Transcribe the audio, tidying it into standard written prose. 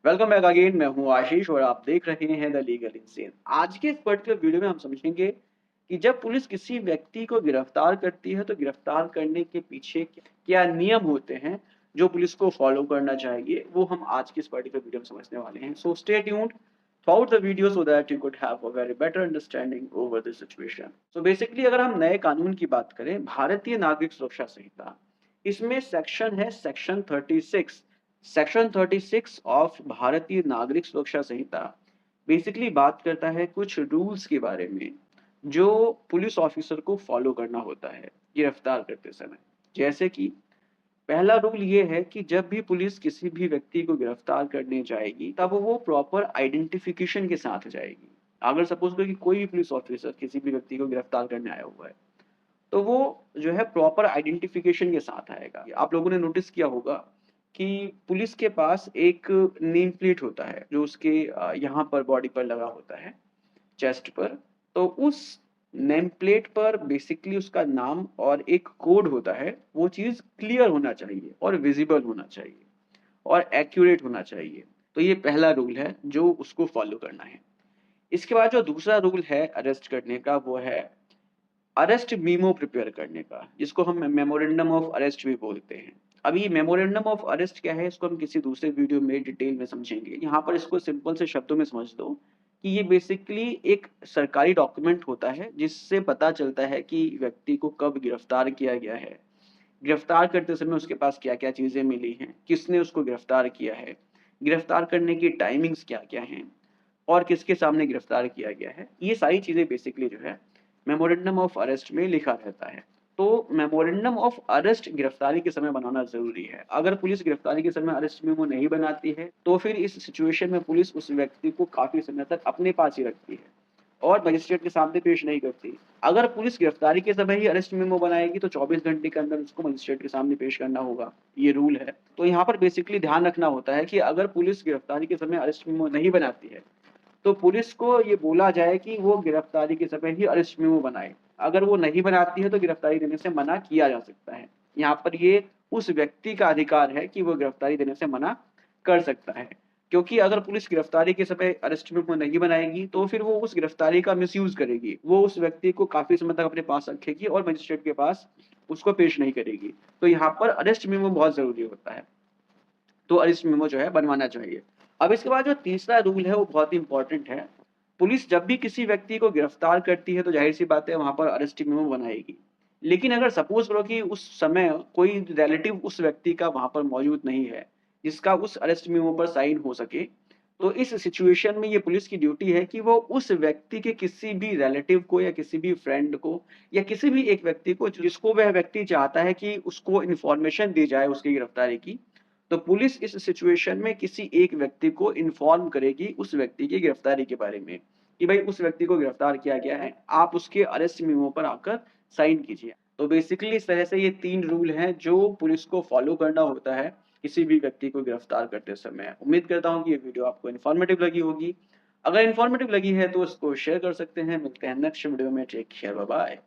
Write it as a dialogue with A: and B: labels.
A: Welcome back again. मैं हूँ आशीष और आप देख रहे हैं द लीगल इंसेन। आज के इस पर्टिकुलर वीडियो में हम समझेंगे कि जब पुलिस किसी व्यक्ति को गिरफ्तार करती है तो गिरफ्तार करने के पीछे क्या नियम होते हैं जो पुलिस को फॉलो करना चाहिए, वो हम आज की इस पर्टिकुलर वीडियो में समझने वाले हैं। So stay tuned throughout the video so that you could have a very better understanding over this situation. So basically अगर हम नए कानून की बात करें, भारतीय नागरिक सुरक्षा संहिता, इसमें सेक्शन है सेक्शन 36। सेक्शन 36 ऑफ भारतीय नागरिक सुरक्षा संहिता बेसिकली बात करता है कुछ रूल्स के बारे में जो पुलिस ऑफिसर को फॉलो करना होता है गिरफ्तार करते समय। जैसे कि पहला रूल ये है कि जब भी पुलिस किसी भी व्यक्ति को गिरफ्तार करने जाएगी तब वो प्रॉपर आइडेंटिफिकेशन के साथ जाएगी। अगर सपोज करो कि कोई भी पुलिस ऑफिसर किसी भी व्यक्ति को गिरफ्तार करने आया हुआ है तो वो जो है प्रॉपर आइडेंटिफिकेशन के साथ आएगा। आप लोगों ने नोटिस किया होगा कि पुलिस के पास एक नेम प्लेट होता है जो उसके यहाँ पर बॉडी पर लगा होता है, चेस्ट पर। तो उस नेम प्लेट पर बेसिकली उसका नाम और एक कोड होता है, वो चीज़ क्लियर होना चाहिए और विजिबल होना चाहिए और एक्यूरेट होना चाहिए। तो ये पहला रूल है जो उसको फॉलो करना है। इसके बाद जो दूसरा रूल है अरेस्ट करने का, वो है अरेस्ट मेमो प्रिपेयर करने का, जिसको हम मेमोरेंडम ऑफ अरेस्ट भी बोलते हैं। अभी मेमोरेंडम ऑफ अरेस्ट क्या है, इसको हम किसी दूसरे वीडियो में डिटेल में समझेंगे। यहाँ पर इसको सिंपल से शब्दों में समझ दो कि ये बेसिकली एक सरकारी डॉक्यूमेंट होता है जिससे पता चलता है कि व्यक्ति को कब गिरफ्तार किया गया है, गिरफ्तार करते समय उसके पास क्या-क्या चीज़ें मिली हैं, किसने उसको गिरफ्तार किया है, गिरफ्तार करने की टाइमिंग्स क्या-क्या हैं और किसके सामने गिरफ्तार किया गया है। ये सारी चीज़ें बेसिकली जो है मेमोरेंडम ऑफ अरेस्ट में लिखा रहता है। तो मेमोरेंडम ऑफ अरेस्ट गिरफ्तारी के समय बनाना ज़रूरी है। अगर पुलिस गिरफ्तारी के समय अरेस्ट मेमो नहीं बनाती है, तो फिर इस सिचुएशन में पुलिस उस व्यक्ति को काफ़ी समय तक अपने पास ही रखती है और मजिस्ट्रेट के सामने पेश नहीं करती। अगर पुलिस गिरफ्तारी के समय ही अरेस्ट मेमो बनाएगी तो 24 घंटे के अंदर उसको मजिस्ट्रेट के सामने पेश करना होगा, ये रूल है। तो यहाँ पर बेसिकली ध्यान रखना होता है कि अगर पुलिस गिरफ्तारी के समय अरेस्ट मेमो नहीं बनाती है, तो पुलिस को ये बोला जाए कि वो गिरफ्तारी के समय ही अरेस्ट मेमो बनाए। अगर वो नहीं बनाती है तो गिरफ्तारी देने से मना किया जा सकता है। यहाँ पर ये उस व्यक्ति का अधिकार है कि वो गिरफ्तारी देने से मना कर सकता है। क्योंकि अगर पुलिस गिरफ्तारी के समय अरेस्ट मेमो नहीं बनाएगी तो फिर वो उस गिरफ्तारी का मिसयूज़ करेगी। वो उस व्यक्ति को काफ़ी समय तक अपने पास रखेगी और मजिस्ट्रेट के पास उसको पेश नहीं करेगी। तो यहाँ पर अरेस्ट मेमो बहुत ज़रूरी होता है। तो अरेस्ट मेमो जो है बनवाना चाहिए। अब इसके बाद जो तीसरा रूल है वो बहुत ही इम्पोर्टेंट है। पुलिस जब भी किसी व्यक्ति को गिरफ्तार करती है तो ज़ाहिर-सी बात है वहाँ पर अरेस्ट मेमो बनाएगी। लेकिन अगर सपोज़ करो कि उस समय कोई रिलेटिव उस व्यक्ति का वहाँ पर मौजूद नहीं है, जिसका उस अरेस्ट मेमो पर साइन हो सके, तो इस सिचुएशन में ये पुलिस की ड्यूटी है कि वो उस व्यक्ति के किसी भी रिलेटिव को या किसी भी फ्रेंड को या किसी भी एक व्यक्ति को जिसको वह व्यक्ति चाहता है कि उसको इन्फॉर्मेशन दी जाए उसकी गिरफ्तारी की, तो पुलिस इस सिचुएशन में किसी एक व्यक्ति को इन्फॉर्म करेगी उस व्यक्ति की गिरफ्तारी के बारे में, कि भाई उस व्यक्ति को गिरफ्तार किया गया है, आप उसके अरेस्ट मेमो पर आकर साइन कीजिए। तो बेसिकली इस तरह से ये 3 रूल हैं जो पुलिस को फॉलो करना होता है किसी भी व्यक्ति को गिरफ्तार करते समय। उम्मीद करता हूँ कि ये वीडियो आपको इन्फॉर्मेटिव लगी होगी। अगर इन्फॉर्मेटिव लगी है तो इसको शेयर कर सकते हैं। मिलते हैं नेक्स्ट वीडियो में। Take care, bye bye.